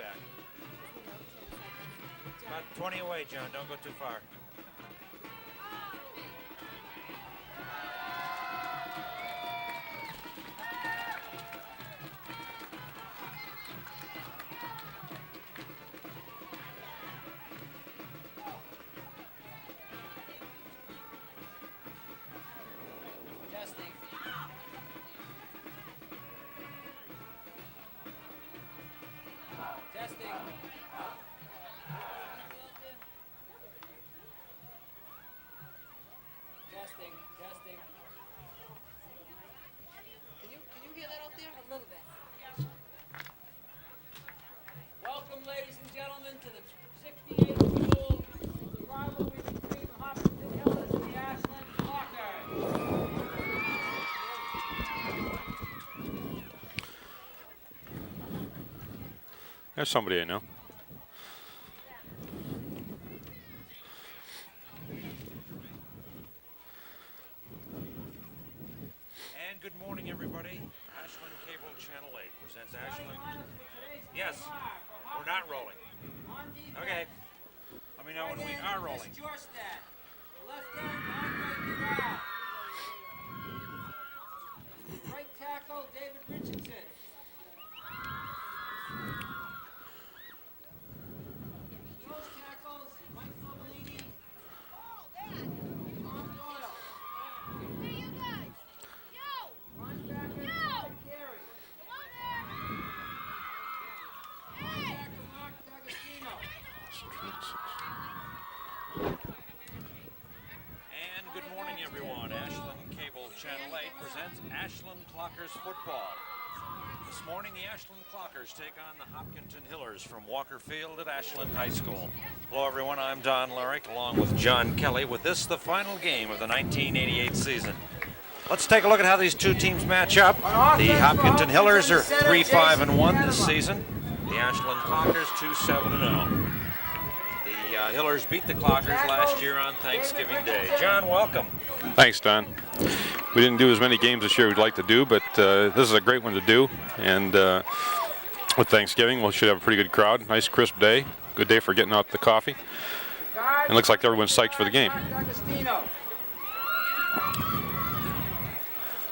back. About 20 away, John. Don't go too far. Testing. Can you hear that out there? A little bit. Welcome, ladies and gentlemen, to the 68th duel of the rivalry between the Hopkinton Hillers and the Ashland Clockers. There's somebody I know. Good morning, everybody. Ashland Cable Channel 8 presents Ashland. Yes, we're not rolling. Okay. Let me know when we are rolling. Right tackle, David Richardson. Nose tackles, Mike Novelini. And good morning, everyone. Ashland Cable Channel 8 presents Ashland Clockers football. This morning, the Ashland Clockers take on the Hopkinton Hillers from Walker Field at Ashland High School. Hello, everyone. I'm Don Larick, along with John Kelly, with this, the final game of the 1988 season. Let's take a look at how these two teams match up. The Hopkinton Hillers are 3-5-1 this season. The Ashland Clockers 2-7-0. The Hillers beat the Clockers last year on Thanksgiving Day. John, welcome. Thanks, Don. We didn't do as many games this year as we'd like to do, but this is a great one to do. And with Thanksgiving, we should have a pretty good crowd. Nice, crisp day. Good day for getting out the coffee. And looks like everyone's psyched for the game.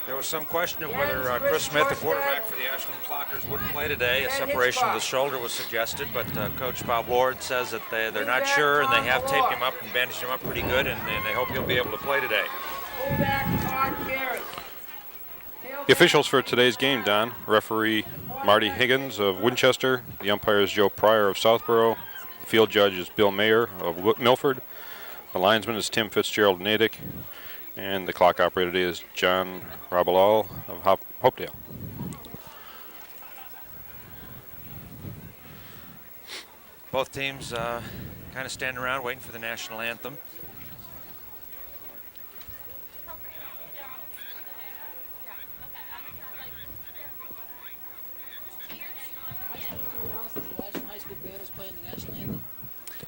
There was some question of whether Chris Smith, the quarterback for the Ashland Clockers, would play today. A separation of the shoulder was suggested, but Coach Bob Ward says that they're not sure, and they have taped him up and bandaged him up pretty good, and they hope he'll be able to play today. The officials for today's game, Don: referee Marty Higgins of Winchester, the umpire is Joe Pryor of Southborough, the field judge is Bill Mayer of Milford, the linesman is Tim Fitzgerald of Natick, and the clock operator today is John Rabalal of Hopedale. Both teams kind of standing around waiting for the national anthem.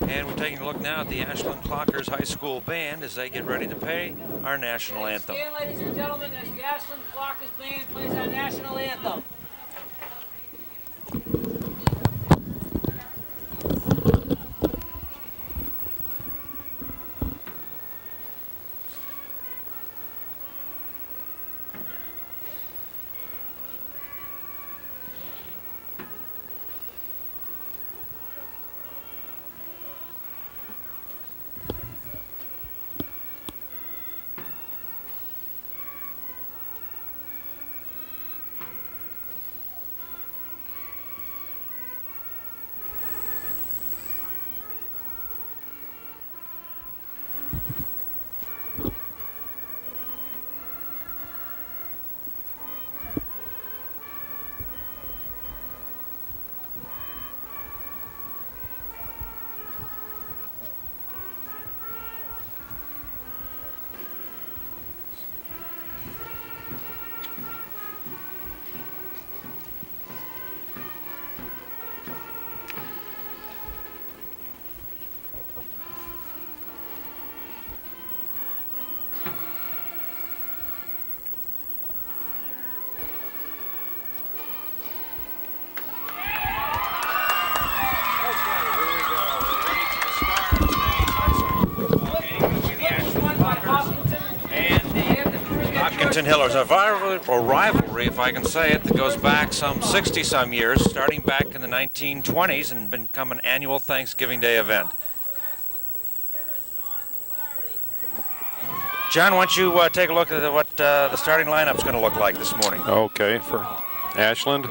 And we're taking a look now at the Ashland Clockers High School Band as they get ready to play our national anthem. Stand, ladies and gentlemen, as the Ashland Clockers Band plays our national anthem. Hopkinton Hillers, a rivalry, if I can say it, that goes back some 60-some years, starting back in the 1920s and become an annual Thanksgiving Day event. John, why don't you take a look at what the starting lineup's going to look like this morning? Okay, for Ashland,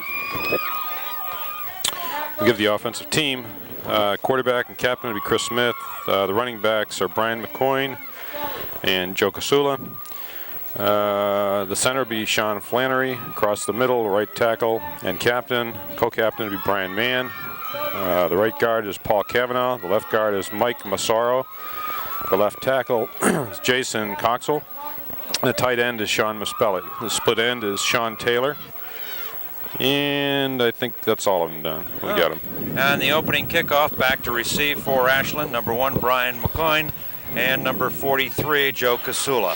we'll give the offensive team. Quarterback and captain will be Chris Smith. The running backs are Brian McCoyne and Joe Casula. The center will be Sean Flannery. Across the middle, right tackle and captain. Co-captain will be Brian Mann. The right guard is Paul Cavanaugh. The left guard is Mike Massaro. The left tackle is Jason Coxell. The tight end is Sean Mispelli. The split end is Sean Taylor. And I think that's all of them done. We got them. And the opening kickoff back to receive for Ashland, number 1, Brian McCoyne, and number 43, Joe Casula.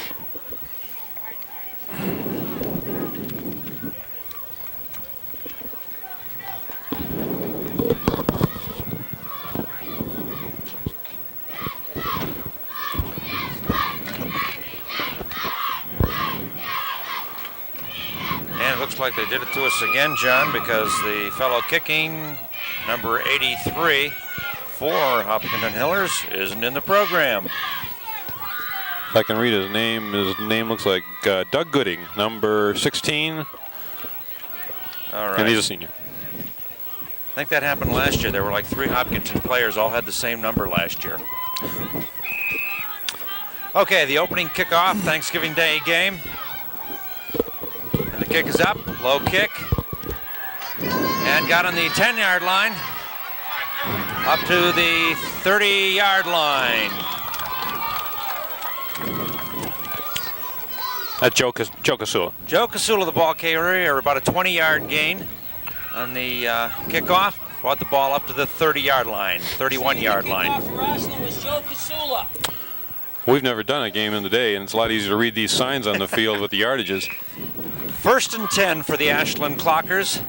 Looks like they did it to us again, John, because the fellow kicking, number 83 for Hopkinton Hillers, isn't in the program. If I can read his name looks like Doug Gooding, number 16. All right. And he's a senior. I think that happened last year. There were like 3 Hopkinton players, all had the same number last year. Okay, the opening kickoff, Thanksgiving Day game. The kick is up, low kick, and got on the 10-yard line, up to the 30-yard line. That's Joe Casula. Joe Casula, the ball carrier, about a 20-yard gain on the kickoff, brought the ball up to the 30-yard line, 31-yard line. Kickoff for Ashland was Joe Casula. We've never done a game in the day, and it's a lot easier to read these signs on the field with the yardages. 1st and 10 for the Ashland Clockers.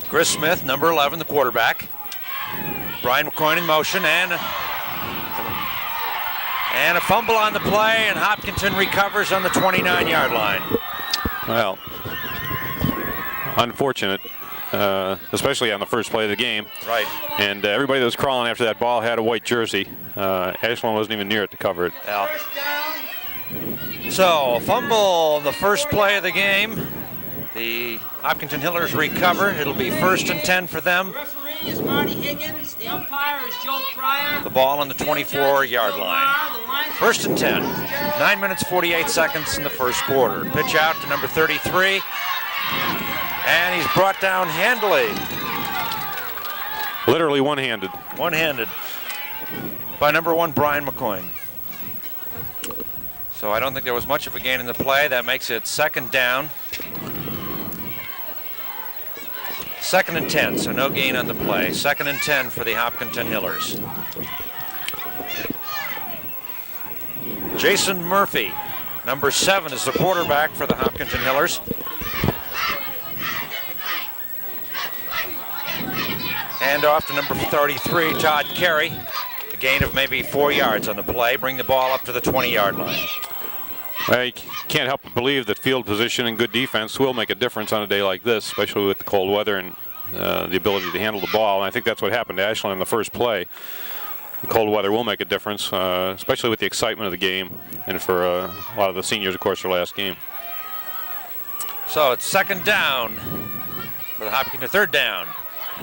Chris Smith, number 11, the quarterback. Brian McCoyne in motion, and a fumble on the play, and Hopkinton recovers on the 29-yard line. Well, unfortunate. Especially on the first play of the game. Right. And everybody that was crawling after that ball had a white jersey. Ashland wasn't even near it to cover it. Yeah. So, fumble on the first play of the game. The Hopkinton Hillers recover. It'll be 1st and 10 for them. The referee is Marty Higgins. The umpire is Joe Pryor. The ball on the 24-yard line. 1st and 10. 9 minutes, 48 seconds in the first quarter. Pitch out to number 33. And he's brought down handily. Literally one-handed. One-handed by number 1, Brian McCoyne. So I don't think there was much of a gain in the play. That makes it 2nd down. 2nd and 10, so no gain on the play. 2nd and 10 for the Hopkinton Hillers. Jason Murphy, number 7, is the quarterback for the Hopkinton Hillers. Hand off to number 33, Todd Carey. A gain of maybe 4 yards on the play. Bring the ball up to the 20-yard line. I can't help but believe that field position and good defense will make a difference on a day like this, especially with the cold weather and the ability to handle the ball. And I think that's what happened to Ashland in the first play. The cold weather will make a difference, especially with the excitement of the game, and for a lot of the seniors, of course, their last game. So it's 2nd down for the Hopkinton, 3rd down.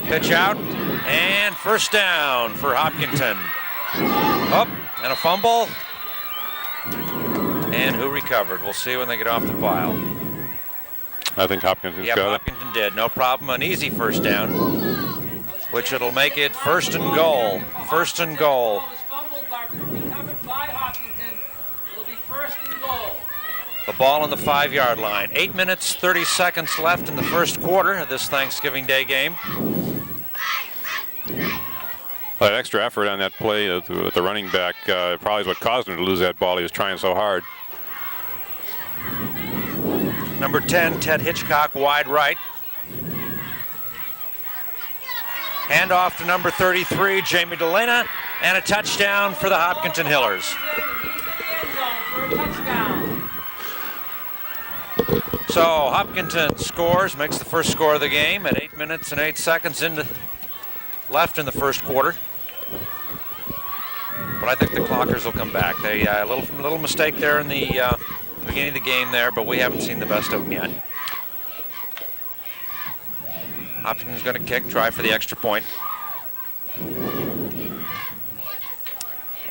Pitch out, and 1st down for Hopkinton. Up, and a fumble. And who recovered? We'll see when they get off the pile. I think Hopkinton's got it. Hopkinton did, no problem. An easy 1st down, which it'll make it 1st and goal. 1st and goal. The ball was fumbled recovered by Hopkinton. It'll be 1st and goal. The ball on the 5-yard line. 8 minutes, 30 seconds left in the first quarter of this Thanksgiving Day game. That extra effort on that play with the running back probably is what caused him to lose that ball. He was trying so hard. Number 10, Ted Hitchcock, wide right. Hand off to number 33, Jamie Delena, And a touchdown for the Hopkinton Hillers. So Hopkinton scores, makes the first score of the game at 8 minutes and 8 seconds left in the first quarter. But I think the Clockers will come back. They a little mistake there in the beginning of the game there, but we haven't seen the best of them yet. Hopkinton's going to kick, try for the extra point.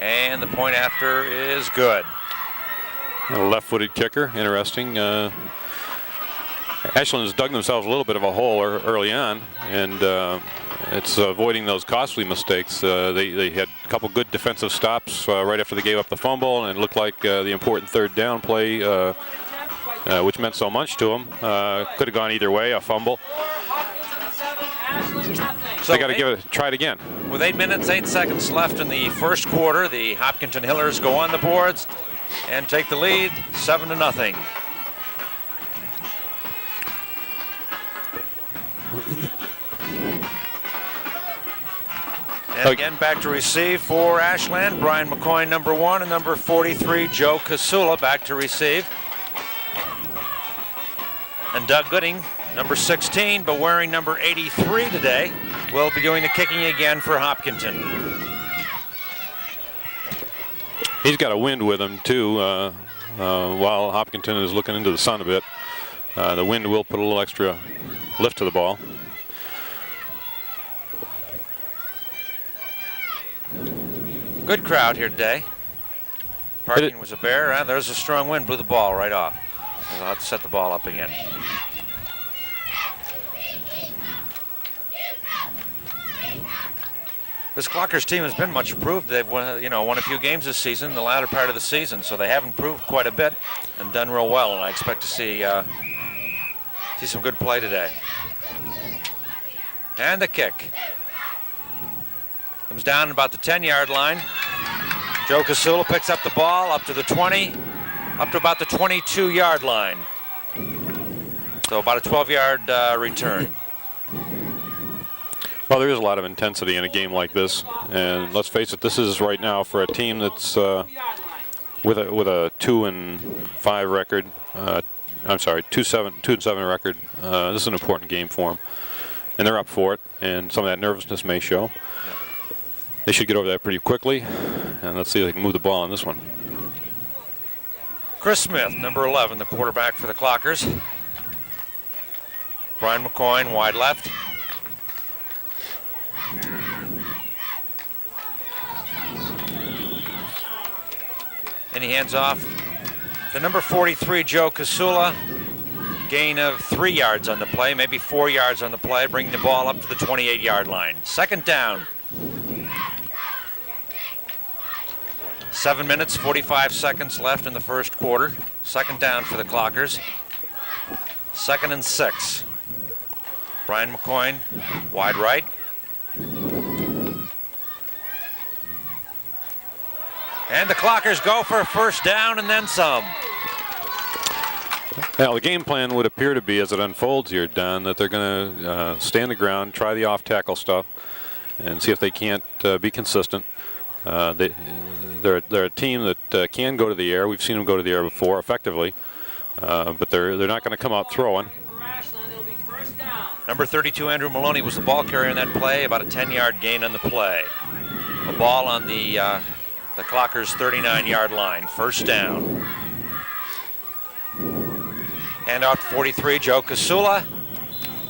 And the point after is good. A left-footed kicker, interesting. Ashland has dug themselves a little bit of a hole early on, and it's avoiding those costly mistakes. They had a couple good defensive stops right after they gave up the fumble, and it looked like the important third down play, which meant so much to them. Could have gone either way, a fumble. So they got to try it again. With 8 minutes, 8 seconds left in the first quarter, the Hopkinton Hillers go on the boards and take the lead, 7-0. And again, back to receive for Ashland. Brian McCoy, number 1, and number 43, Joe Casula, back to receive. And Doug Gooding, number 16, but wearing number 83 today, will be doing the kicking again for Hopkinton. He's got a wind with him, too, while Hopkinton is looking into the sun a bit. The wind will put a little extra lift to the ball. Good crowd here today. Parking was a bear. There's a strong wind, blew the ball right off. We'll have to set the ball up again. This Clockers team has been much improved. They've won a few games this season, in the latter part of the season, so they have improved quite a bit and done real well. And I expect to see some good play today. And the kick comes down about the 10-yard line. Joe Casula picks up the ball up to the 20, up to about the 22-yard line. So about a 12-yard return. Well, there is a lot of intensity in a game like this, and let's face it, this is right now for a team that's with a 2-5 record. I'm sorry, 2-7 record. This is an important game for them, and they're up for it. And some of that nervousness may show. They should get over that pretty quickly, and let's see if they can move the ball on this one. Chris Smith, number 11, the quarterback for the Clockers. Brian McCoy, wide left. And he hands off to number 43, Joe Casula. Gain of 3 yards on the play, maybe 4 yards on the play, bringing the ball up to the 28-yard line. Second down. 7 minutes, 45 seconds left in the first quarter. Second down for the Clockers. 2nd and 6. Brian McCoy, wide right. And the Clockers go for a first down and then some. Now, the game plan would appear to be, as it unfolds here, Don, that they're going to stand the ground, try the off-tackle stuff, and see if they can't be consistent. They're a team that can go to the air. We've seen them go to the air before effectively, but they're not going to come out throwing. Number 32, Andrew Maloney, was the ball carrier in that play, about a 10-yard gain on the play. A ball on the Clockers' 39-yard line, first down. Hand off to 43, Joe Casula.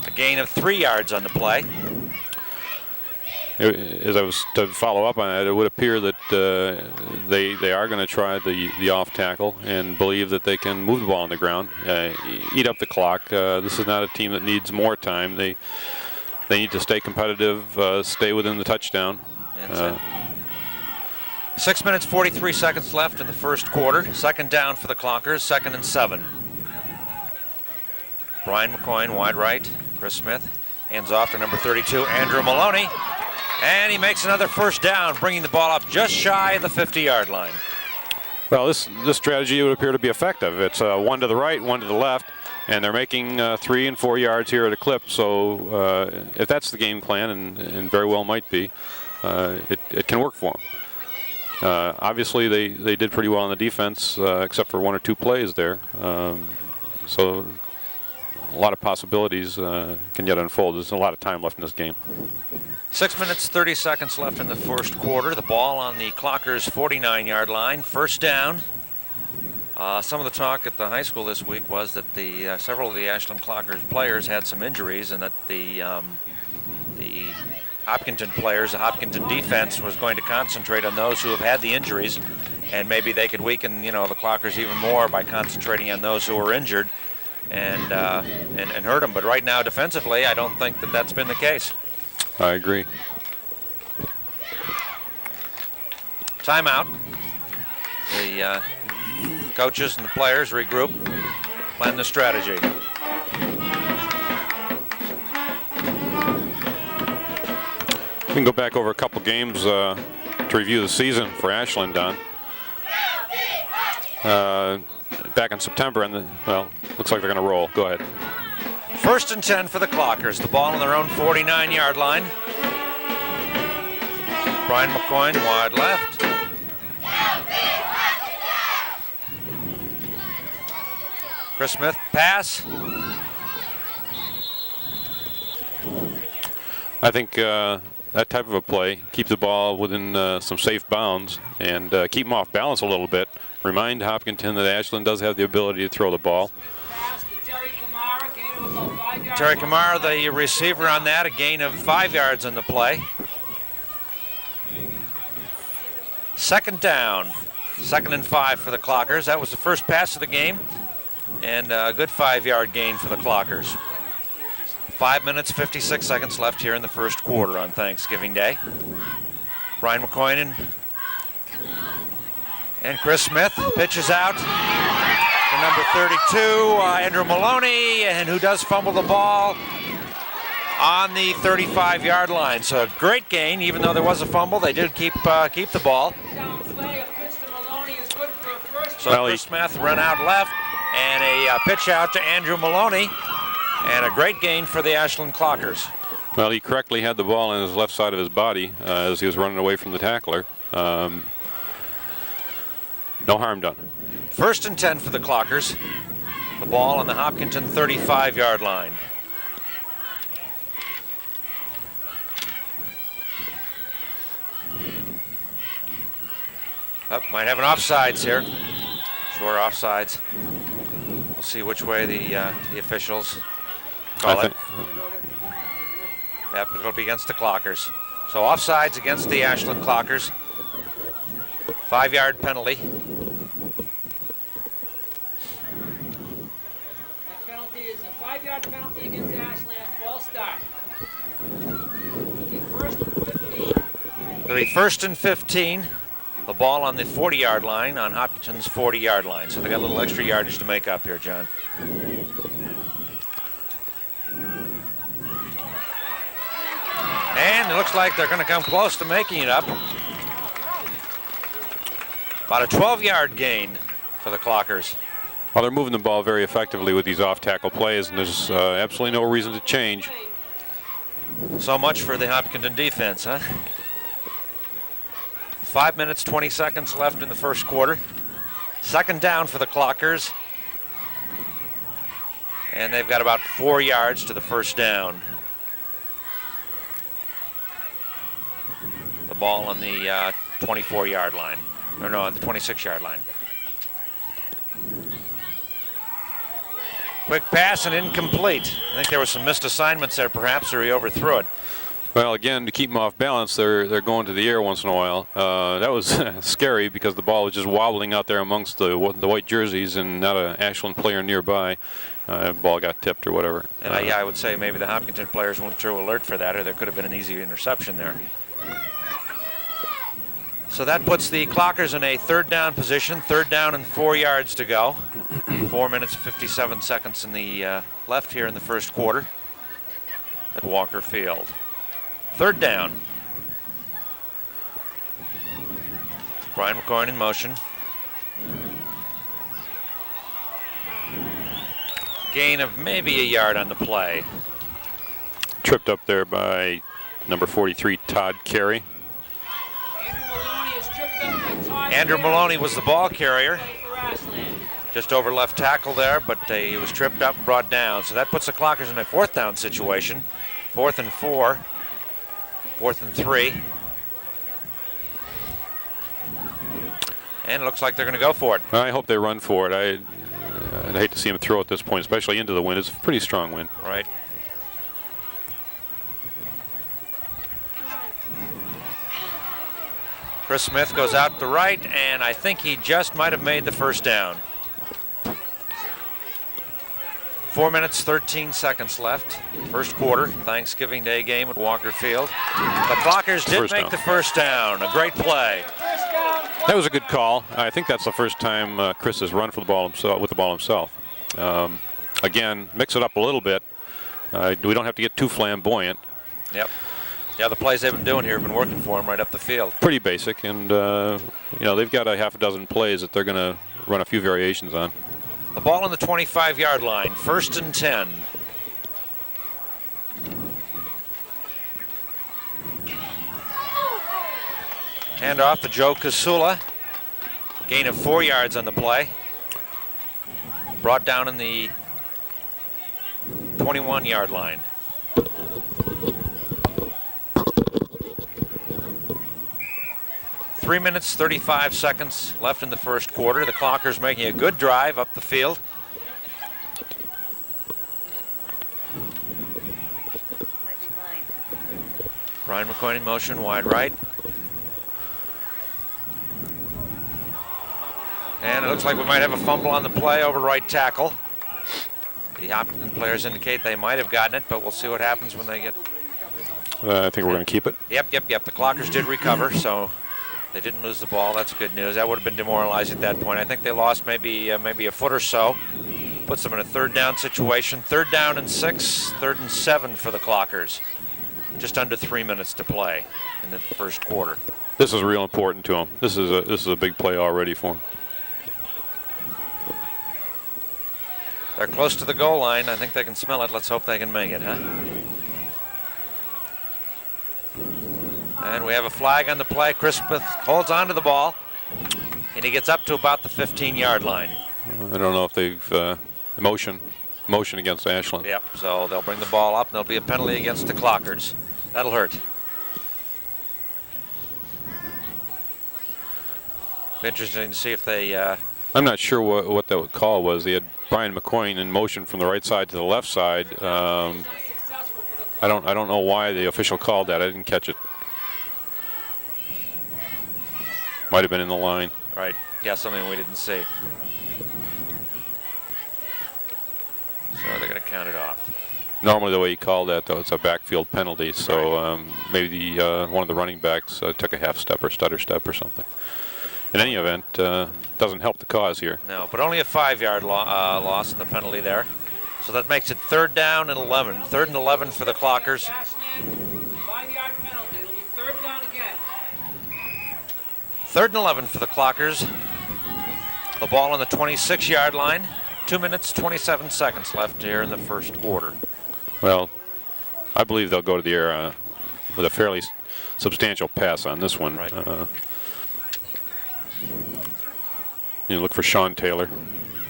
A gain of 3 yards on the play. As I was to follow up on that, it would appear that they are going to try the off tackle and believe that they can move the ball on the ground, eat up the clock. This is not a team that needs more time. They need to stay competitive, stay within the touchdown. 6 minutes, 43 seconds left in the first quarter. Second down for the Clockers, 2nd and 7. Brian McCoy, wide right. Chris Smith hands off to number 32, Andrew Maloney. And he makes another first down, bringing the ball up just shy of the 50-yard line. Well, this strategy would appear to be effective. It's one to the right, one to the left, and they're making 3 and 4 yards here at a clip. So if that's the game plan, and very well might be, it can work for them. Obviously, they did pretty well on the defense, except for 1 or 2 plays there. So a lot of possibilities can yet unfold. There's a lot of time left in this game. 6 minutes, 30 seconds left in the first quarter. The ball on the Clockers' 49-yard line. First down. Some of the talk at the high school this week was that several of the Ashland Clockers players had some injuries, and that the Hopkinton players, the Hopkinton defense, was going to concentrate on those who have had the injuries, and maybe they could weaken, the Clockers even more by concentrating on those who were injured and hurt them. But right now, defensively, I don't think that that's been the case. I agree. Timeout. The coaches and the players regroup, plan the strategy. We can go back over a couple games to review the season for Ashland, Don. Back in September, and looks like they're going to roll. Go ahead. 1st and 10 for the Clockers. The ball on their own 49-yard line. Brian McCoy wide left. Chris Smith pass. I think that type of a play, keep the ball within some safe bounds and keep them off balance a little bit. Remind Hopkinton that Ashland does have the ability to throw the ball. Terry Kamara, the receiver on that, a gain of 5 yards on the play. 2nd down, 2nd and 5 for the Clockers. That was the first pass of the game, and a good 5-yard gain for the Clockers. 5 minutes, 56 seconds left here in the first quarter on Thanksgiving Day. Brian McCoy and Chris Smith pitches out to number 32, Andrew Maloney, and who does fumble the ball on the 35-yard line. So a great gain, even though there was a fumble. They did keep the ball. So Chris Smith run out left, and a pitch out to Andrew Maloney, and a great gain for the Ashland Clockers. Well, he correctly had the ball on his left side of his body as he was running away from the tackler. No harm done. 1st and 10 for the Clockers. The ball on the Hopkinton 35-yard line. Might have an offsides here. Sure, offsides. We'll see which way the officials call it. Yep, it'll be against the Clockers. So offsides against the Ashland Clockers. 5-yard penalty. That penalty is a 5-yard penalty against Ashland. False start. It'll be 1st and 15. The ball on the 40-yard line on Hopkinton's 40-yard line. So they got a little extra yardage to make up here, John. And it looks like they're going to come close to making it up. About a 12-yard gain for the Clockers. Well, they're moving the ball very effectively with these off-tackle plays, and there's absolutely no reason to change. So much for the Hopkinton defense, huh? 5 minutes, 20 seconds left in the first quarter. 2nd down for the Clockers. And they've got about 4 yards to the first down. The ball on the 24-yard line. Or no, the 26-yard line. Quick pass and incomplete. I think there was some missed assignments there perhaps, or he overthrew it. Well, again, to keep them off balance, they're going to the air once in a while. That was scary because the ball was just wobbling out there amongst the white jerseys and not an Ashland player nearby. Ball got tipped or whatever. And I would say maybe the Hopkinton players weren't too alert for that, or there could have been an easy interception there. So that puts the Clockers in a 3rd down position. 3rd down and 4 yards to go. 4 minutes, 57 seconds in the left here in the first quarter at Walker Field. 3rd down. Brian McCoy in motion. Gain of maybe a yard on the play. Tripped up there by number 43, Todd Carey. Andrew Maloney was the ball carrier. For Ashland. Just over left tackle there, but he was tripped up and brought down. So that puts the Clockers in a 4th down situation. 4th and 4. 4th and 3. And it looks like they're going to go for it. I hope they run for it. I'd hate to see them throw at this point, especially into the wind. It's a pretty strong wind. Right. Chris Smith goes out to right, and I think he just might have made the first down. 4 minutes, 13 seconds left. First quarter, Thanksgiving Day game at Walker Field. The Clockers did make the first down. A great play. That was a good call. I think that's the first time Chris has run for the ball himself, with the ball himself. Again, mix it up a little bit. We don't have to get too flamboyant. Yep. Yeah, the plays they've been doing here have been working for him right up the field. Pretty basic, and you know, they've got a half a dozen plays that they're going to run a few variations on. The ball on the 25-yard line, 1st and 10. Hand off to Joe Kasula. Gain of 4 yards on the play. Brought down in the 21-yard line. Three minutes, 35 seconds left in the first quarter. The Clockers making a good drive up the field. Might be mine. Brian McCoy in motion, wide right. And it looks like we might have a fumble on the play over right tackle. The Hopkinton players indicate they might have gotten it, but we'll see what happens when they get... I think we're going to keep it. Yep. The Clockers did recover, so they didn't lose the ball. That's good news. That would have been demoralizing at that point. I think they lost maybe a foot or so. Puts them in a 3rd down situation. 3rd down and 6, 3rd and 7 for the Clockers. Just under 3 minutes to play in the first quarter. This is real important to them. This is a big play already for them. They're close to the goal line. I think they can smell it. Let's hope they can make it, huh? And we have a flag on the play. Chris Smith holds on to the ball, and he gets up to about the 15-yard line. I don't know if they've motion against Ashland. Yep, so they'll bring the ball up, and there'll be a penalty against the Clockers. That'll hurt. Interesting to see if they... I'm not sure what that call was. They had Brian McCoy in motion from the right side to the left side. I don't know why the official called that. I didn't catch it. Might have been in the line. Right. Yeah, something we didn't see. So they're going to count it off. Normally the way he called that, though, it's a backfield penalty. So maybe one of the running backs took a half step or stutter step or something. In any event, doesn't help the cause here. No, but only a 5-yard loss in the penalty there. So that makes it 3rd down and 11. 3rd and 11 for the Clockers. 5-yard penalty. It'll be 3rd down again. 3rd and 11 for the Clockers. The ball on the 26-yard line. 2 minutes, 27 seconds left here in the first quarter. Well, I believe they'll go to the air with a fairly substantial pass on this one. Right. You look for Sean Taylor.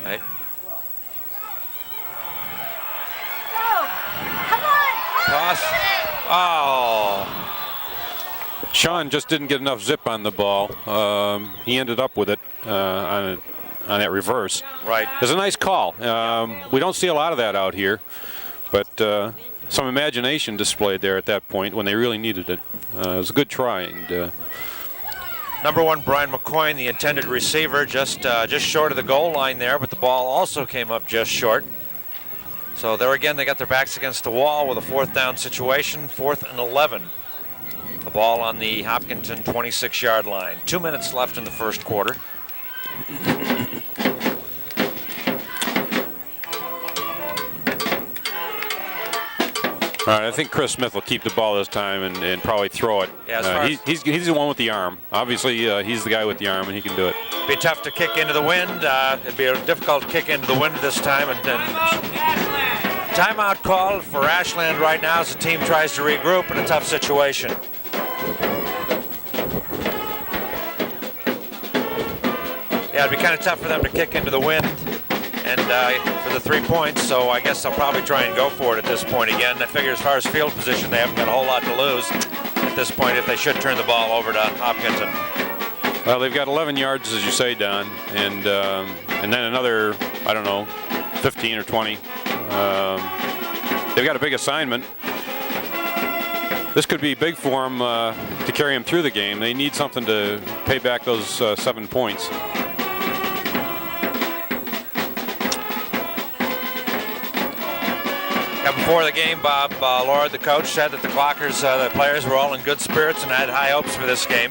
Right. Come on! Toss. Oh. Sean just didn't get enough zip on the ball. He ended up with it on that reverse. Right. It's a nice call. We don't see a lot of that out here, but some imagination displayed there at that point when they really needed it. It was a good try. And, Number 1, Brian McCoy, the intended receiver, just short of the goal line there, but the ball also came up just short. So there again, they got their backs against the wall with a 4th down situation, 4th and 11. The ball on the Hopkinton 26-yard line. 2 minutes left in the first quarter. all right, I think Chris Smith will keep the ball this time and probably throw it. Yeah, he's the one with the arm. Obviously, he's the guy with the arm, and he can do it. Be tough to kick into the wind. It'd be a difficult kick into the wind this time. And timeout called for Ashland right now as the team tries to regroup in a tough situation. Yeah, it'd be kind of tough for them to kick into the wind and for the 3 points, so I guess they'll probably try and go for it at this point again. I figure as far as field position, they haven't got a whole lot to lose at this point if they should turn the ball over to Hopkinton. Well, they've got 11 yards, as you say, Don, and then another, I don't know, 15 or 20. They've got a big assignment. This could be big for them to carry them through the game. They need something to pay back those 7 points. Yeah, before the game, Bob Lord, the coach, said that the Clockers, the players were all in good spirits and had high hopes for this game.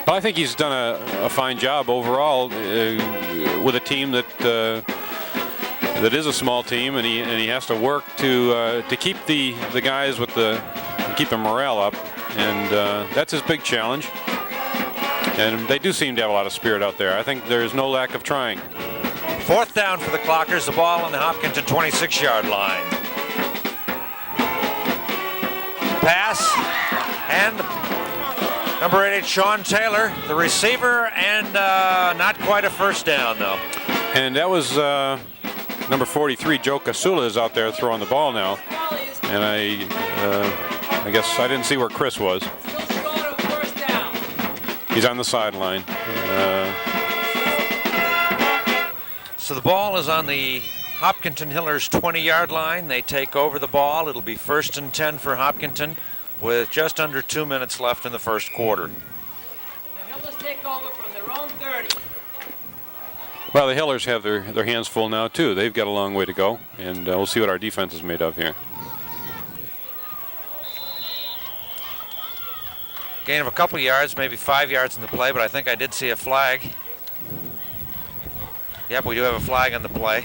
Well, I think he's done a fine job overall with a team that is a small team, and he has to work to keep the guys with keep the morale up, and that's his big challenge. And they do seem to have a lot of spirit out there. I think there's no lack of trying. 4th down for the Clockers, the ball on the Hopkinton 26-yard line. Pass, and number 88, Sean Taylor, the receiver, and not quite a first down, though. And that was number 43, Joe Casula, is out there throwing the ball now. And I guess I didn't see where Chris was. He's on the sideline. So the ball is on the Hopkinton Hillers 20-yard line. They take over the ball. It'll be 1st and 10 for Hopkinton with just under 2 minutes left in the first quarter. The Hillers take over from their own 30. Well, the Hillers have their hands full now, too. They've got a long way to go, and we'll see what our defense is made of here. Gain of a couple yards, maybe 5 yards in the play, but I think I did see a flag. Yep, we do have a flag on the play.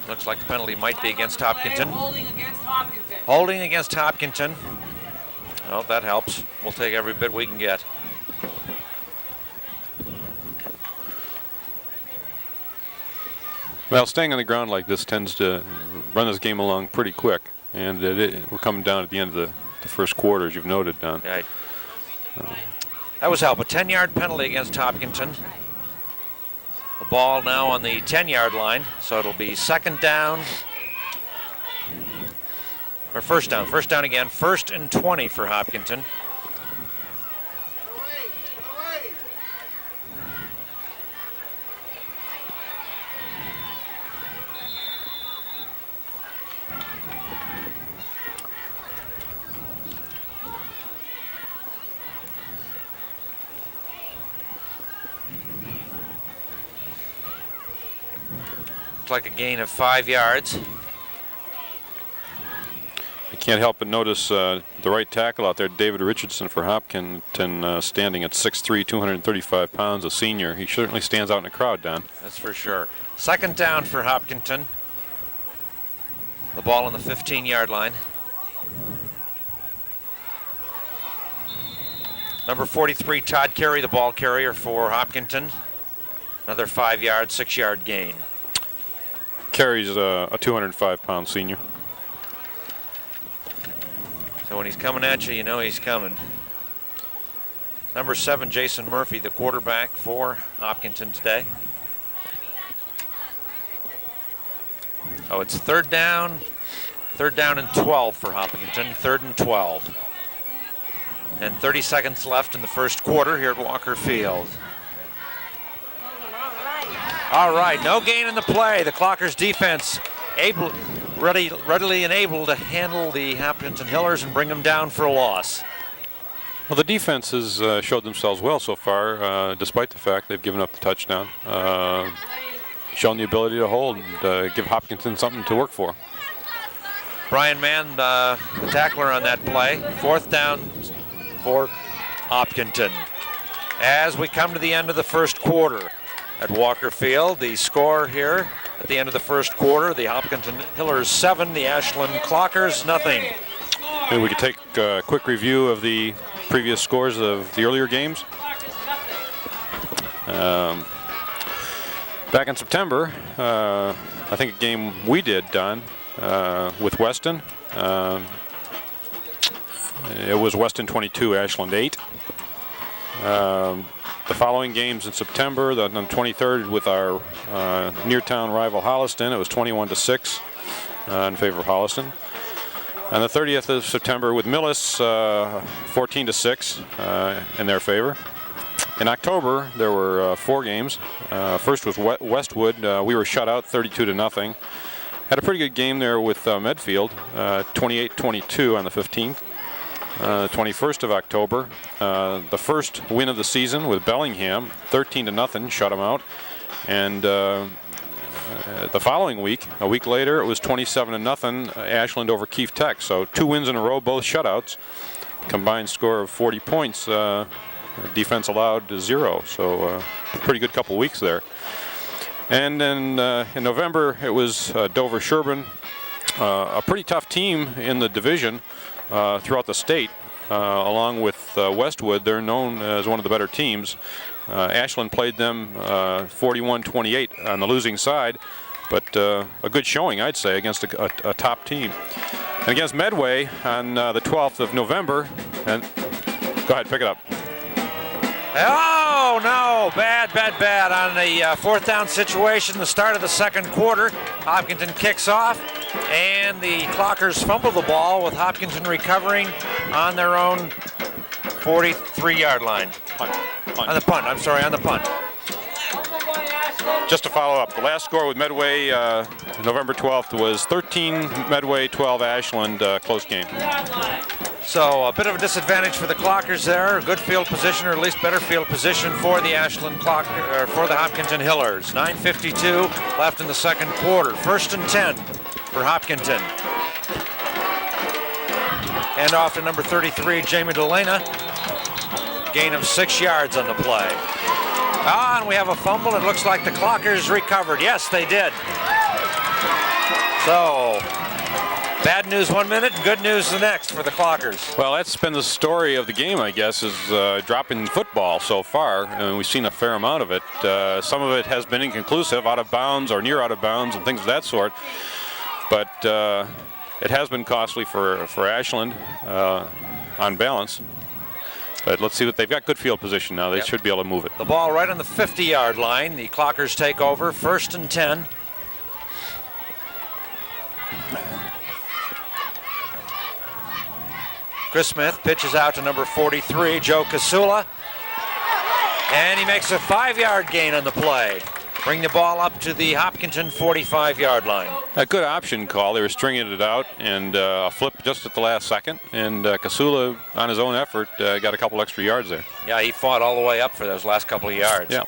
Looks like the penalty might be against Hopkinton. Holding against Hopkinton. Holding against Hopkinton. Well, that helps. We'll take every bit we can get. Well, staying on the ground like this tends to run this game along pretty quick, and we're coming down at the end of the first quarter, as you've noted, Don. Right. That was help. A 10-yard penalty against Hopkinton. The ball now on the 10-yard line, so it'll be 2nd down. Or first down again. 1st and 20 for Hopkinton. Like a gain of 5 yards. I can't help but notice the right tackle out there, David Richardson for Hopkinton, standing at 6'3", 235 pounds, a senior. He certainly stands out in the crowd, Don. That's for sure. 2nd down for Hopkinton. The ball on the 15-yard line. Number 43, Todd Carey, the ball carrier for Hopkinton. Another 5-yard, 6-yard gain. Carey's a 205-pound senior. So when he's coming at you, you know he's coming. Number 7, Jason Murphy, the quarterback for Hopkinton today. Oh, it's 3rd down. 3rd down and 12 for Hopkinton. 3rd and 12. And 30 seconds left in the first quarter here at Walker Field. All right, no gain in the play. The Clockers defense readily and able to handle the Hopkinton Hillers and bring them down for a loss. Well, the defense has showed themselves well so far, despite the fact they've given up the touchdown. Shown the ability to hold and give Hopkinton something to work for. Brian Mann, the tackler on that play. 4th down for Hopkinton. As we come to the end of the first quarter at Walker Field, the score here at the end of the first quarter, the Hopkinton Hillers 7, the Ashland Clockers nothing. Maybe we could take a quick review of the previous scores of the earlier games. Back in September, I think a game we did, Don, with Weston. it was Weston 22, Ashland 8. The following games in September, on the 23rd with our near-town rival Holliston, it was 21-6 in favor of Holliston. On the 30th of September with Millis, 14-6 in their favor. In October, there were 4 games. First was Westwood. We were shut out 32-0. Had a pretty good game there with Medfield, 28-22 on the 15th. 21st of October, the first win of the season with Bellingham, 13-0, shut them out. And the following week, a week later, it was 27-0, Ashland over Keefe Tech. So 2 wins in a row, both shutouts. Combined score of 40 points. Defense allowed 0. So pretty good couple weeks there. And then in November, it was Dover-Sherburne, a pretty tough team in the division throughout the state. Along with Westwood, they're known as one of the better teams. Ashland played them 41-28 on the losing side, but a good showing, I'd say, against a top team. And against Medway on the 12th of November, and go ahead, pick it up. Oh, no, bad on the 4th down situation, the start of the second quarter. Hopkinton kicks off, and the Clockers fumble the ball with Hopkinton recovering on their own 43-yard line. On the punt. Just to follow up, the last score with Medway, November 12th, was 13 Medway, 12 Ashland, close game. So a bit of a disadvantage for the Clockers there. Good field position, or at least better field position for the for the Hopkinton Hillers. 9:52 left in the second quarter. 1st and 10 for Hopkinton. Hand off to number 33, Jamie Delana. Gain of 6 yards on the play. And we have a fumble. It looks like the Clockers recovered. Yes, they did. So bad news one minute, good news the next for the Clockers. Well, that's been the story of the game, I guess, is dropping football so far. And we've seen a fair amount of it. Some of it has been inconclusive, out of bounds or near out of bounds and things of that sort. But it has been costly for Ashland on balance. But let's see what they've got. Good field position now. They should be able to move it. The ball right on the 50-yard line. The Clockers take over. 1st and 10. Chris Smith pitches out to number 43, Joe Kasula. And he makes a 5-yard gain on the play. Bring the ball up to the Hopkinton 45-yard line. A good option call. They were stringing it out, and a flip just at the last second. And Kasula, on his own effort, got a couple extra yards there. Yeah, he fought all the way up for those last couple of yards. Yeah.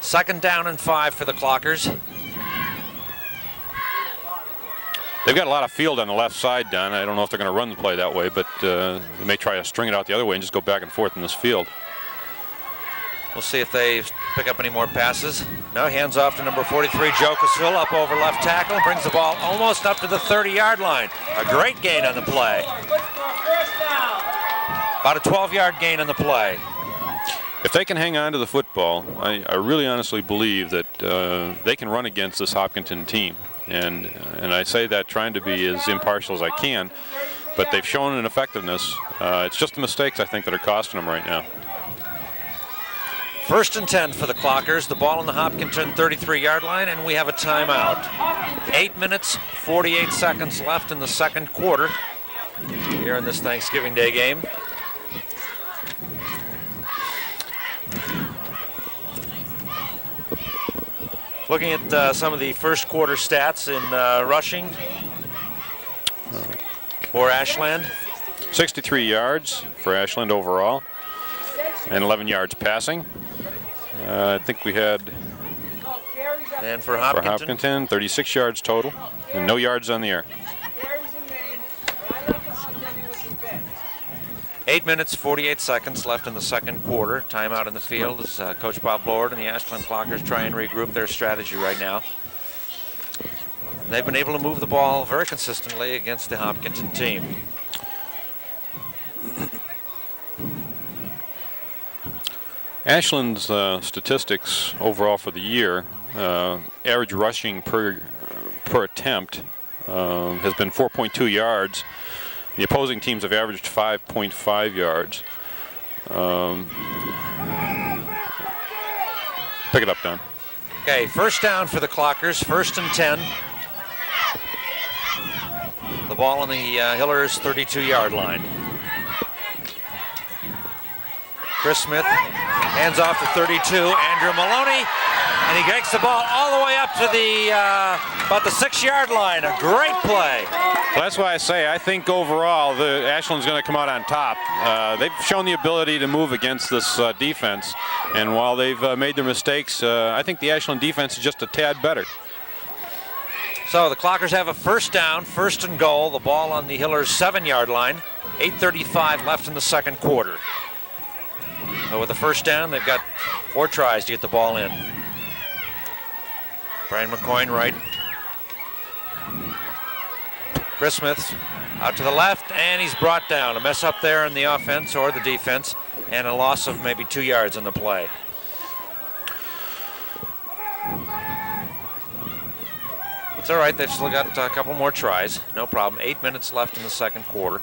2nd down and 5 for the Clockers. They've got a lot of field on the left side, Don. I don't know if they're going to run the play that way, but they may try to string it out the other way and just go back and forth in this field. We'll see if they pick up any more passes. No, hands off to number 43, Joe Casil, up over left tackle, brings the ball almost up to the 30-yard line. A great gain on the play. About a 12-yard gain on the play. If they can hang on to the football, I really honestly believe that they can run against this Hopkinton team. And I say that trying to be as impartial as I can, but they've shown an effectiveness. It's just the mistakes, I think, that are costing them right now. 1st and 10 for the Clockers. The ball on the Hopkinton 33-yard line, and we have a timeout. 8 minutes, 48 seconds left in the second quarter here in this Thanksgiving Day game. Looking at some of the first quarter stats in rushing for Ashland. 63 yards for Ashland overall, and 11 yards passing. I think we had, and for Hopkinton, 36 yards total, and no yards on the air. 8 minutes, 48 seconds left in the second quarter. Timeout in the field as Coach Bob Lord and the Ashland Clockers try and regroup their strategy right now. They've been able to move the ball very consistently against the Hopkinton team. Ashland's statistics overall for the year, average rushing per attempt has been 4.2 yards. The opposing teams have averaged 5.5 yards. Pick it up, Don. Okay, first down for the Clockers, 1st and 10. The ball on the Hillers 32-yard line. Chris Smith hands off to 32, Andrew Maloney, and he takes the ball all the way up to the about the 6-yard line. A great play. Well, that's why I say I think overall the Ashland's going to come out on top. They've shown the ability to move against this defense, and while they've made their mistakes, I think the Ashland defense is just a tad better. So the Clockers have a first down, 1st and goal. The ball on the Hillers 7-yard line. 8:35 left in the second quarter. So with the first down, they've got 4 tries to get the ball in. Brian McCoyne right. Chris Smith out to the left, and he's brought down. A mess up there in the offense or the defense, and a loss of maybe 2 yards in the play. It's all right, they've still got a couple more tries. No problem. 8 minutes left in the second quarter.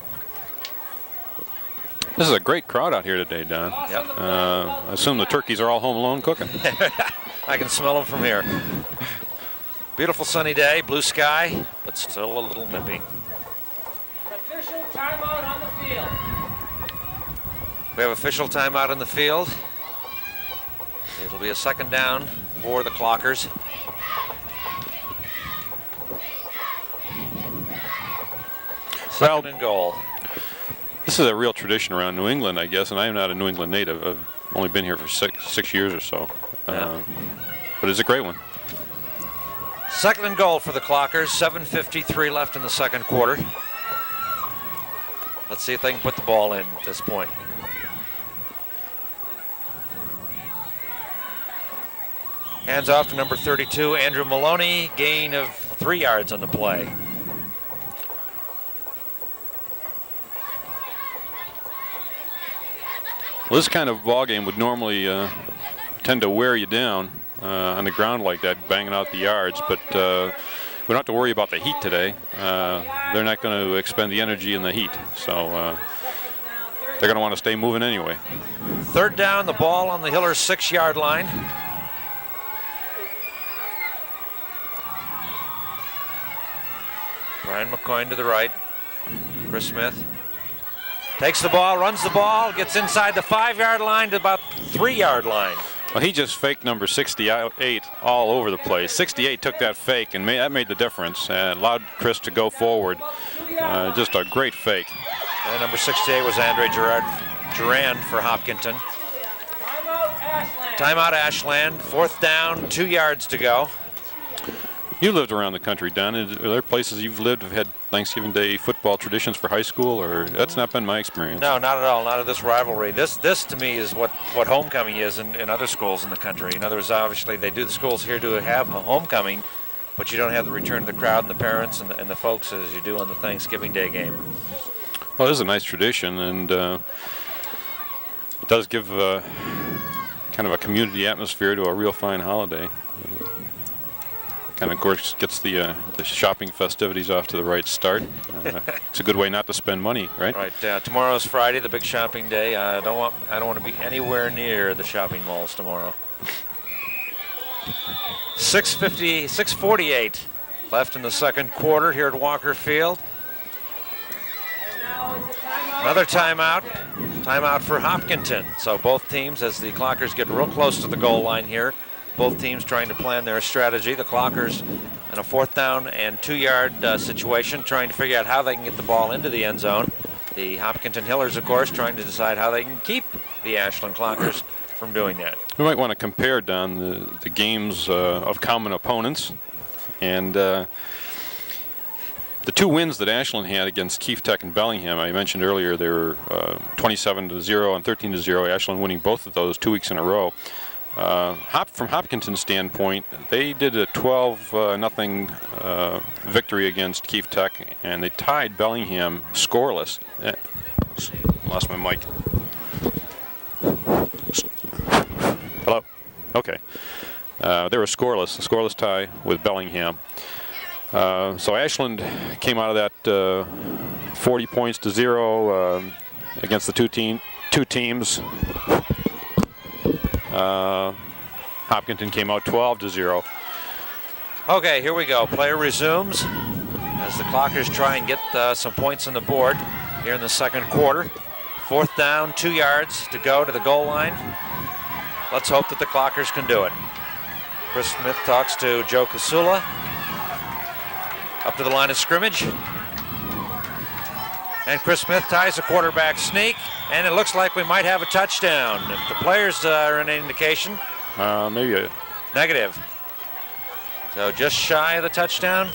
This is a great crowd out here today, Don. Yep. I assume the turkeys are all home alone cooking. I can smell them from here. Beautiful sunny day, blue sky, but still a little nippy. An official timeout on the field. We have official timeout in the field. It'll be a second down for the Clockers. Second and goal. This is a real tradition around New England, I guess, and I am not a New England native. I've only been here for six years or so. Yeah. But it's a great one. Second and goal for the Clockers. 7:53 left in the second quarter. Let's see if they can put the ball in at this point. Hands off to number 32, Andrew Maloney. Gain of 3 yards on the play. Well, this kind of ball game would normally tend to wear you down on the ground like that, banging out the yards, but we don't have to worry about the heat today. They're not going to expend the energy in the heat, so they're going to want to stay moving anyway. Third down, the ball on the Hillers 6-yard line. Brian McCoyne to the right. Chris Smith takes the ball, runs the ball, gets inside the 5-yard line to about 3-yard line. Well, he just faked number 68 all over the place. 68 took that fake, and that made the difference and allowed Chris to go forward. Just a great fake. And number 68 was Andre Durand for Hopkinton. Timeout Ashland. 4th down, 2 yards to go. You lived around the country, Don. Are there places you've lived have had Thanksgiving Day football traditions for high school, or that's not been my experience? No, not at all. Not of this rivalry. This to me is what homecoming is in other schools in the country. In other words, obviously the schools here do have a homecoming, but you don't have the return of the crowd and the parents and the folks as you do on the Thanksgiving Day game. Well, it is a nice tradition, and it does give kind of a community atmosphere to a real fine holiday. Kind of course gets the shopping festivities off to the right start. It's a good way not to spend money, right? Right. Tomorrow's Friday, the big shopping day. I don't want to be anywhere near the shopping malls tomorrow. 6:48 left in the second quarter here at Walker Field. Another timeout. Timeout for Hopkinton. So both teams, as the Clockers get real close to the goal line here, both teams trying to plan their strategy. The Clockers in a 4th down and 2-yard situation, trying to figure out how they can get the ball into the end zone. The Hopkinton Hillers, of course, trying to decide how they can keep the Ashland Clockers from doing that. We might want to compare, Don, the games of common opponents. And the 2 wins that Ashland had against Keefe Tech and Bellingham, I mentioned earlier, they were 27-0 and 13-0. Ashland winning both of those 2 weeks in a row. From Hopkinton's standpoint, they did a 12-0 victory against Keefe Tech, and they tied Bellingham scoreless. Lost my mic. Hello? Okay. They were a scoreless tie with Bellingham. So Ashland came out of that 40 points to 0 against the two teams. Hopkinton came out 12 to 0. Okay, here we go. Play resumes as the Clockers try and get some points on the board here in the second quarter. 4th down, 2 yards to go to the goal line. Let's hope that the Clockers can do it. Chris Smith talks to Joe Casula. Up to the line of scrimmage. And Chris Smith ties the quarterback sneak, and it looks like we might have a touchdown. If the players are any indication. Maybe a Negative. So just shy of the touchdown.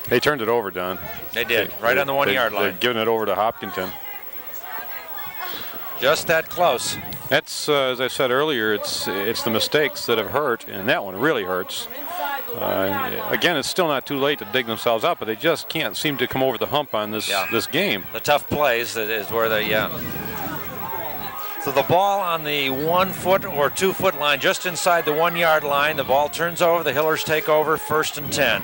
They turned it over, Don. They did, right on the 1 yard line. They're giving it over to Hopkinton. Just that close. That's, as I said earlier, it's the mistakes that have hurt, and that one really hurts. Again, it's still not too late to dig themselves up, but they just can't seem to come over the hump on this game. The tough plays is where they, So the ball on the 1 foot or 2 foot line, just inside the 1 yard line. The ball turns over, the Hillers take over, 1st and 10.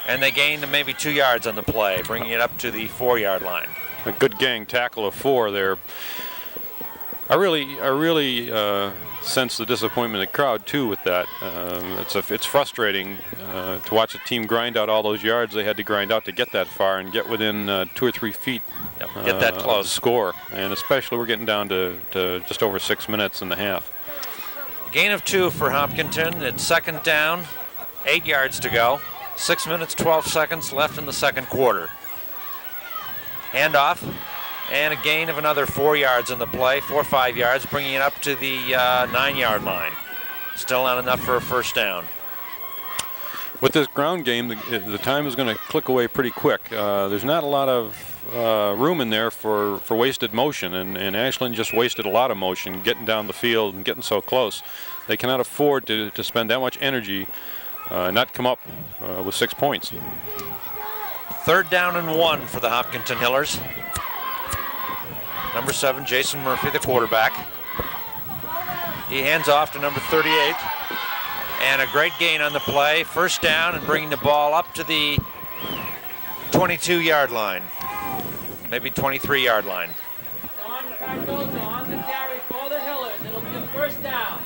And they gain maybe 2 yards on the play, bringing it up to the 4 yard line. A good gang tackle of 4 there. I really sense the disappointment of the crowd too with that. It's frustrating to watch a team grind out all those yards they had to grind out to get that far and get within 2 or 3 feet. Get that close. To score, and especially we're getting down to just over 6 minutes and a half. Gain of 2 for Hopkinton. It's 2nd down, 8 yards to go. 6 minutes, 12 seconds left in the second quarter. Handoff, and a gain of another 4 yards in the play, 4 or 5 yards, bringing it up to the 9 yard line. Still not enough for a 1st down. With this ground game, the time is going to click away pretty quick. There's not a lot of room in there for wasted motion, and Ashland just wasted a lot of motion getting down the field and getting so close. They cannot afford to spend that much energy not come up with 6 points. 3rd down and 1 for the Hopkinton Hillers. Number 7, Jason Murphy, the quarterback. He hands off to number 38. And a great gain on the play. 1st down and bringing the ball up to the 22 yard line. Maybe 23 yard line. On the carry for the Hillers. It'll be a 1st down.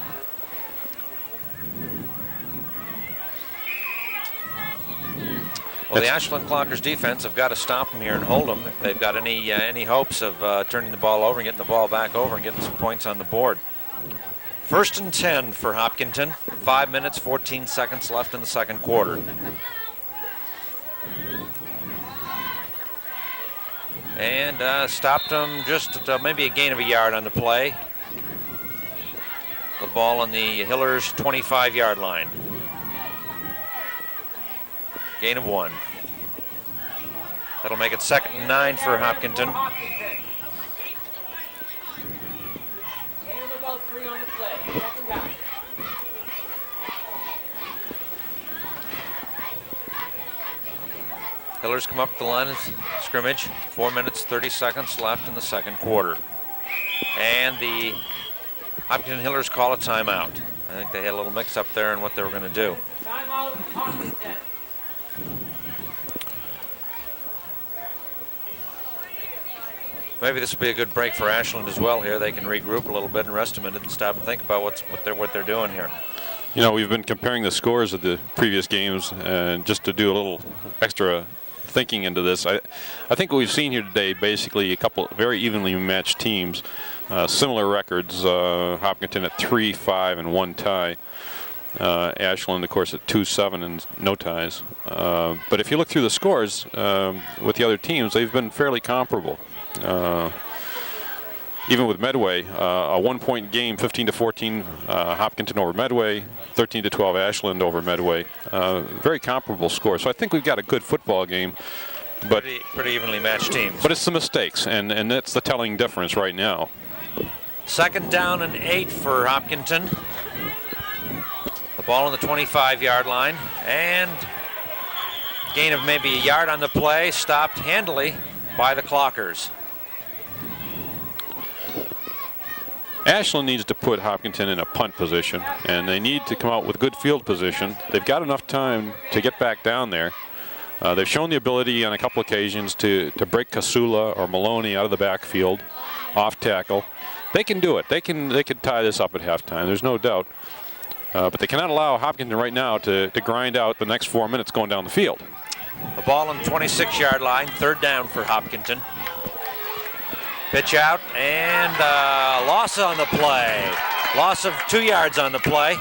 Well, the Ashland Clockers defense have got to stop them here and hold them if they've got any hopes of turning the ball over and getting the ball back over and getting some points on the board. 1st and 10 for Hopkinton. 5 minutes, 14 seconds left in the second quarter. And stopped them just maybe a gain of a yard on the play. The ball on the Hillers 25 yard line. Gain of 1. That'll make it 2nd and 9 for Hopkinton. Gain of about 3 on the play. 2nd down. Hillers come up the line of scrimmage. 4 minutes, 30 seconds left in the second quarter. And the Hopkinton Hillers call a timeout. I think they had a little mix up there in what they were going to do. Timeout, Hopkinton. Maybe this will be a good break for Ashland as well here. They can regroup a little bit and rest a minute and stop and think about what they're doing here. You know, we've been comparing the scores of the previous games, and just to do a little extra thinking into this, I think what we've seen here today, basically a couple very evenly matched teams, similar records. Hopkinton at 3-5 and 1 tie. Ashland, of course, at 2-7 and no ties. But if you look through the scores with the other teams, they've been fairly comparable. Even with Medway, a 1-point game, 15-14 Hopkinton over Medway, 13-12 Ashland over Medway. Very comparable score. So I think we've got a good football game. But pretty evenly matched teams. But it's the mistakes, and that's the telling difference right now. 2nd down and 8 for Hopkinton. The ball on the 25 yard line, and gain of maybe a yard on the play, stopped handily by the Clockers. Ashland needs to put Hopkinton in a punt position, and they need to come out with good field position. They've got enough time to get back down there. They've shown the ability on a couple occasions to break Casula or Maloney out of the backfield, off tackle. They can do it. They can tie this up at halftime. There's no doubt. But they cannot allow Hopkinton right now to grind out the next 4 minutes going down the field. The ball on the 26-yard line, 3rd down for Hopkinton. Pitch out and loss on the play. Loss of 2 yards on the play.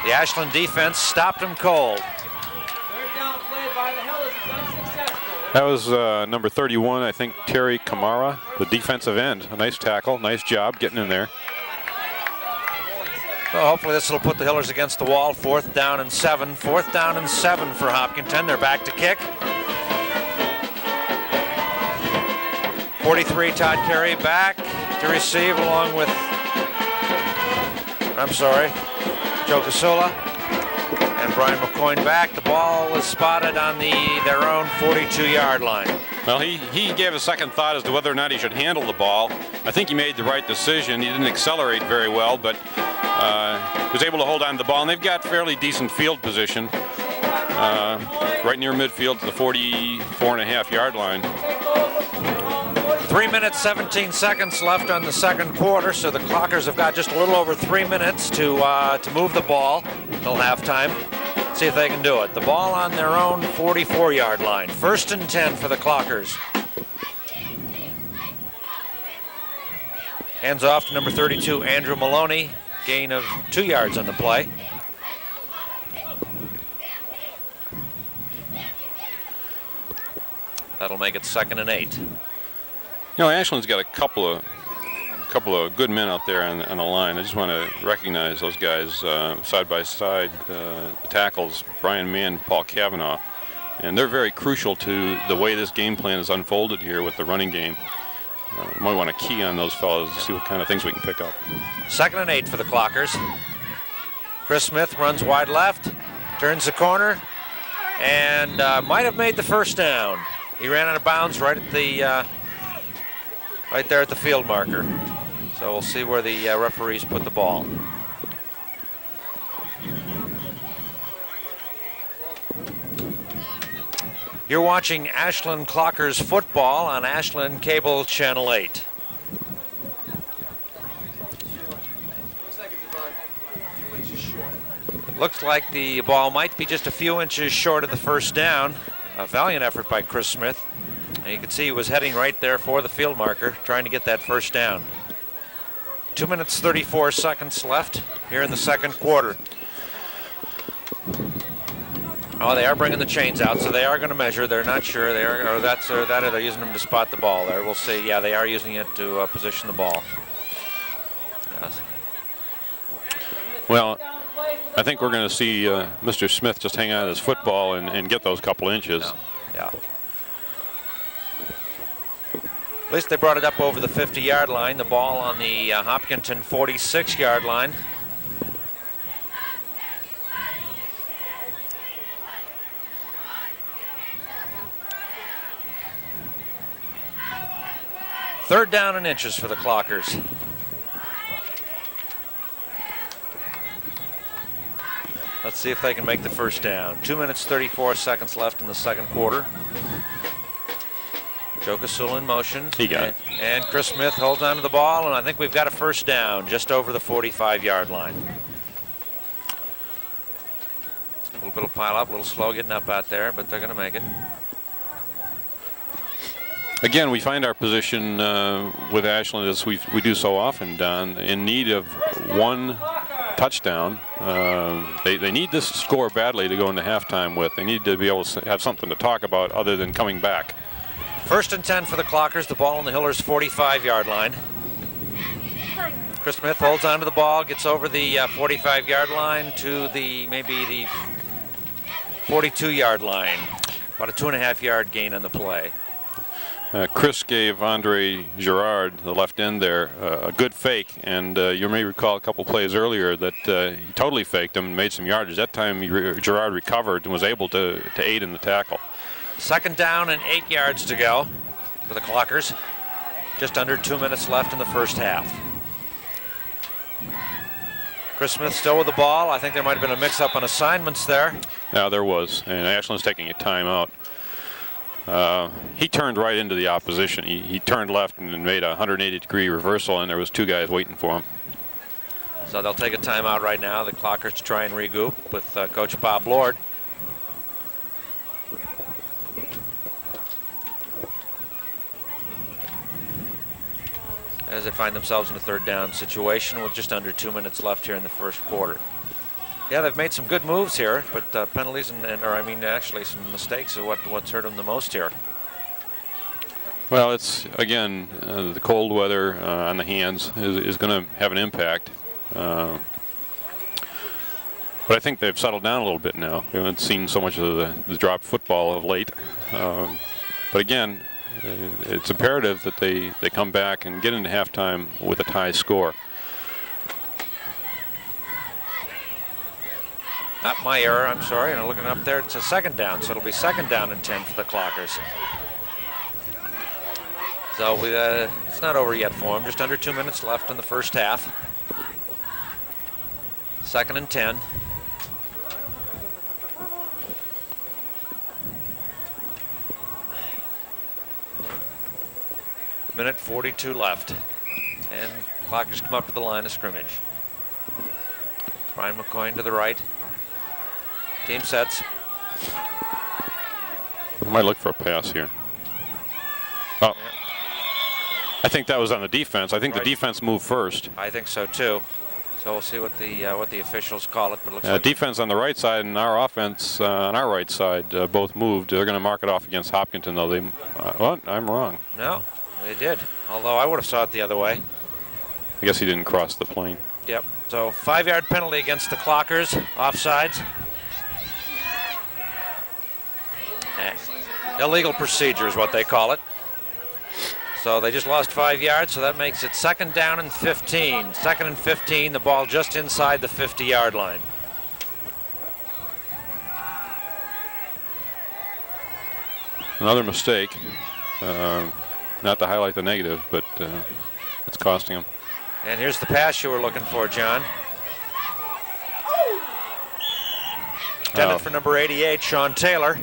The Ashland defense stopped them cold. 3rd down play by the Hillers is unsuccessful. That was number 31, I think, Terry Kamara, the defensive end. A nice tackle, nice job getting in there. Well, hopefully this will put the Hillers against the wall. 4th down and 7. 4th down and 7 for Hopkinton. They're back to kick. 43, Todd Carey back to receive along with, Joe Casula and Brian McCoyne back. The ball is spotted on their own 42-yard line. Well, he gave a second thought as to whether or not he should handle the ball. I think he made the right decision. He didn't accelerate very well, but was able to hold on to the ball. And they've got fairly decent field position right near midfield to the 44.5-yard line. 3 minutes, 17 seconds left on the second quarter, so the Clockers have got just a little over 3 minutes to move the ball till halftime. See if they can do it. The ball on their own 44-yard line. 1st and 10 for the Clockers. Hands off to number 32, Andrew Maloney. Gain of 2 yards on the play. That'll make it 2nd and 8. You know, Ashland's got a couple of good men out there on the line. I just want to recognize those guys side by side, the tackles, Brian Mann, Paul Cavanaugh, and they're very crucial to the way this game plan is unfolded here with the running game. Might want to key on those fellows to see what kind of things we can pick up. 2nd and 8 for the Clockers. Chris Smith runs wide left, turns the corner, and might have made the 1st down. He ran out of bounds right there at the field marker. So we'll see where the referees put the ball. You're watching Ashland Clockers football on Ashland Cable Channel 8. It looks like the ball might be just a few inches short of the 1st down. A valiant effort by Chris Smith. And you can see he was heading right there for the field marker, trying to get that 1st down. 2 minutes, 34 seconds left here in the second quarter. Oh, they are bringing the chains out, so they are going to measure. They're not sure. They are, or they're using them to spot the ball there. We'll see. Yeah, they are using it to position the ball. Yes. Well, I think we're going to see Mr. Smith just hang on to his football and get those couple inches. Yeah. At least they brought it up over the 50-yard line. The ball on the Hopkinton 46-yard line. Third down and inches for the Clockers. Let's see if they can make the 1st down. 2 minutes, 34 seconds left in the second quarter. Joe Casula in motion. He got it. And Chris Smith holds on to the ball, and I think we've got a 1st down just over the 45-yard line. A little bit of pile up, a little slow getting up out there, but they're going to make it. Again, we find our position with Ashland, as we do so often, Don, in need of one touchdown. They need this score badly to go into halftime with. They need to be able to have something to talk about other than coming back. 1st and 10 for the Clockers. The ball on the Hillers' 45-yard line. Chris Smith holds onto the ball, gets over the 45-yard line to maybe the 42-yard line. About a 2.5-yard gain on the play. Chris gave Andre Girard, the left end there, a good fake, and you may recall a couple plays earlier that he totally faked him and made some yardage. That time Girard recovered and was able to aid in the tackle. 2nd down and 8 yards to go for the Clockers. Just under 2 minutes left in the first half. Chris Smith still with the ball. I think there might have been a mix-up on assignments there. Yeah, there was, and Ashland's taking a timeout. He turned right into the opposition. He turned left and made a 180-degree reversal, and there was 2 guys waiting for him. So they'll take a timeout right now, the Clockers, to try and regroup with Coach Bob Lord. As they find themselves in a 3rd down situation with just under 2 minutes left here in the first quarter. Yeah, they've made some good moves here, but penalties actually some mistakes are what's hurt them the most here. Well, it's, again, the cold weather on the hands is going to have an impact. But I think they've settled down a little bit now. We haven't seen so much of the drop football of late. But again, it's imperative that they come back and get into halftime with a tie score. Not my error, I'm sorry. I'm looking up there. It's a 2nd down, so it'll be 2nd down and 10 for the Clockers. So it's not over yet for them. Just under 2 minutes left in the first half. 2nd and 10. Minute 42 left. And Clockers come up to the line of scrimmage. Brian McCoy to the right. Team sets. I might look for a pass here. Oh, yeah. I think that was on the defense. I think the defense moved first. I think so too. So we'll see what the officials call it. But it looks like defense on the right side and our offense on our right side both moved. They're going to mark it off against Hopkinton, though. What? I'm wrong. No, they did. Although I would have saw it the other way. I guess he didn't cross the plane. Yep. So 5-yard penalty against the Clockers. Offsides. Illegal procedure is what they call it. So they just lost 5 yards, so that makes it 2nd down and 15. 2nd and 15, the ball just inside the 50-yard line. Another mistake. Not to highlight the negative, but it's costing them. And here's the pass you were looking for, John. Intended for number 88, Sean Taylor.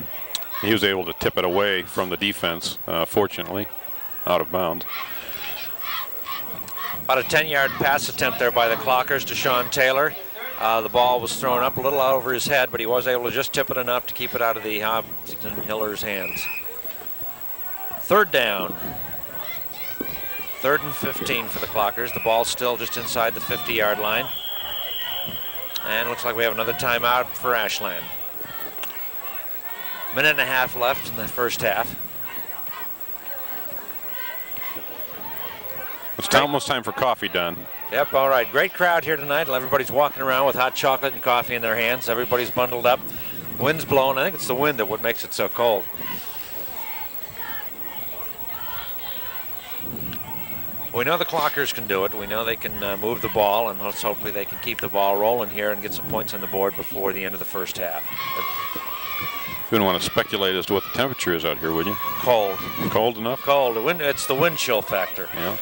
He was able to tip it away from the defense, fortunately, out of bounds. About a 10-yard pass attempt there by the Clockers to Sean Taylor. The ball was thrown up a little out over his head, but he was able to just tip it enough to keep it out of the Hopkinton Hillers' hands. 3rd down. 3rd and 15 for the Clockers. The ball's still just inside the 50-yard line. And it looks like we have another timeout for Ashland. Minute and a half left in the first half. It's almost time for coffee, Don. Yep, all right. Great crowd here tonight. Everybody's walking around with hot chocolate and coffee in their hands. Everybody's bundled up. Wind's blowing. I think it's the wind that what makes it so cold. We know the Clockers can do it. We know they can move the ball, and hopefully they can keep the ball rolling here and get some points on the board before the end of the first half. You wouldn't want to speculate as to what the temperature is out here, would you? Cold. Cold enough? Cold. It's the wind chill factor. Yeah.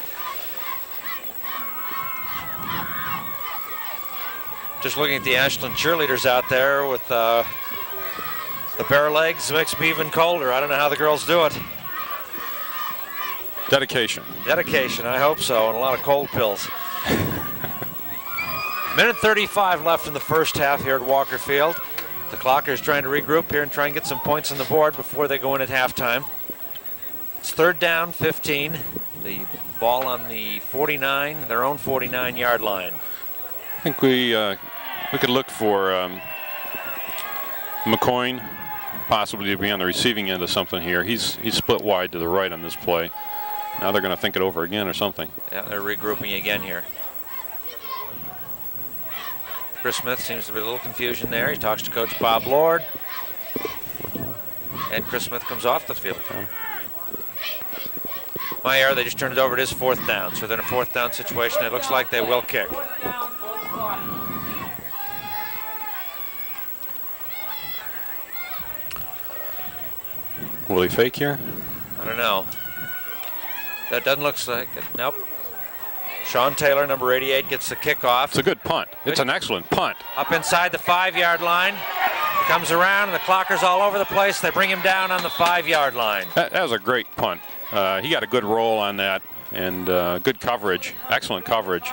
Just looking at the Ashland cheerleaders out there with the bare legs makes me even colder. I don't know how the girls do it. Dedication. Dedication, I hope so, and a lot of cold pills. Minute 35 left in the first half here at Walker Field. The Clockers trying to regroup here and try and get some points on the board before they go in at halftime. It's 3rd down, 15. The ball on the 49, their own 49-yard line. I think we could look for McCoy possibly to be on the receiving end of something here. He's split wide to the right on this play. Now they're going to think it over again or something. Yeah, they're regrouping again here. Chris Smith seems to be a little confusion there. He talks to Coach Bob Lord. And Chris Smith comes off the field. My error, they just turned it over. It is 4th down. So they're in a 4th down situation. It looks like they will kick. Will he fake here? I don't know. That doesn't look like it. Nope. Sean Taylor, number 88, gets the kickoff. It's a good punt. It's an excellent punt. Up inside the 5-yard line. Comes around, and the clockers all over the place. They bring him down on the 5-yard line. That was a great punt. He got a good roll on that, and good coverage, excellent coverage.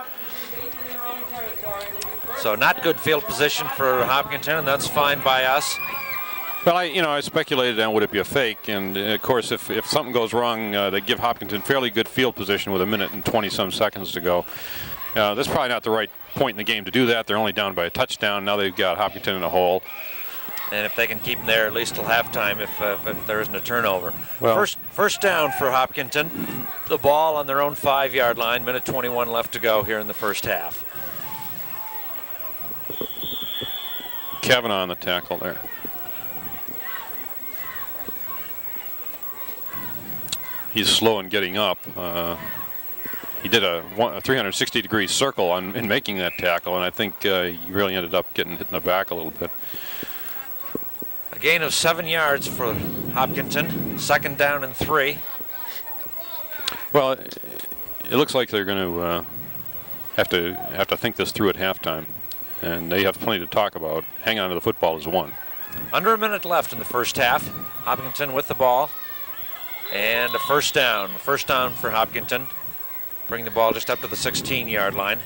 So not good field position for Hopkinton, and that's fine by us. Well, I speculated on would it be a fake, and of course, if something goes wrong, they give Hopkinton fairly good field position with 1 minute and 20-some seconds to go. That's probably not the right point in the game to do that. They're only down by a touchdown. Now they've got Hopkinton in a hole. And if they can keep them there at least till halftime, if there isn't a turnover. Well, First down for Hopkinton. The ball on their own 5-yard line. Minute 21 left to go here in the first half. Kavanaugh on the tackle there. He's slow in getting up. He did a 360-degree circle in making that tackle, and I think he really ended up getting hit in the back a little bit. A gain of 7 yards for Hopkinton. 2nd down and 3. Well, it looks like they're going to have to think this through at halftime, and they have plenty to talk about. Hang on to the football is one. Under a minute left in the first half. Hopkinton with the ball. And a first down. First down for Hopkinton. Bring the ball just up to the 16-yard line.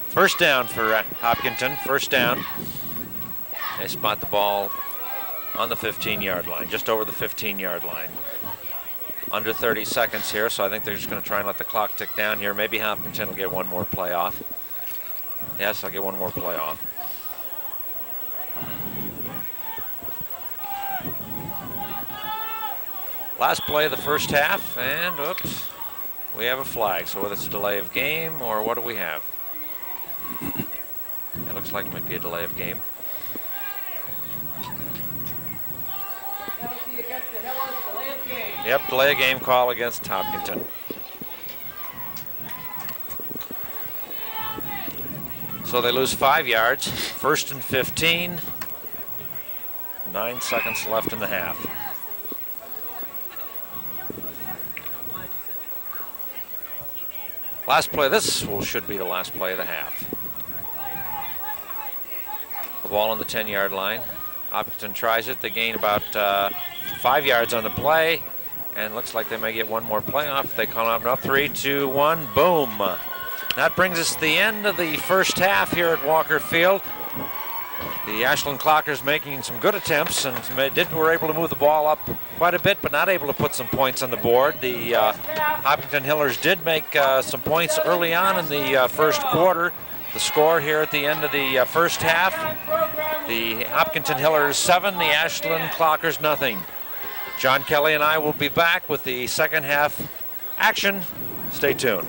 First down for Hopkinton. First down. They spot the ball on the 15-yard line, just over the 15-yard line. Under 30 seconds here, so I think they're just going to try and let the clock tick down here. Maybe Hopkinton will get one more play off. Yes, I'll get one more play off. Last play of the first half, and oops, we have a flag. So whether it's a delay of game or what do we have? It looks like it might be a delay of game. Penalty against the Hillers, delay of game. Yep, delay of game call against Hopkinton. So they lose 5 yards. 1st and 15. 9 seconds left in the half. Last play. This should be the last play of the half. The ball on the 10-yard line. Hopkinton tries it. They gain about 5 yards on the play, and looks like they may get one more play off. They call up 3, 2, 1, boom. That brings us to the end of the first half here at Walker Field. The Ashland Clockers making some good attempts and were able to move the ball up quite a bit, but not able to put some points on the board. The Hopkinton Hillers did make some points early on in the first quarter. The score here at the end of the first half, the Hopkinton Hillers 7, the Ashland Clockers nothing. John Kelly and I will be back with the second half action. Stay tuned.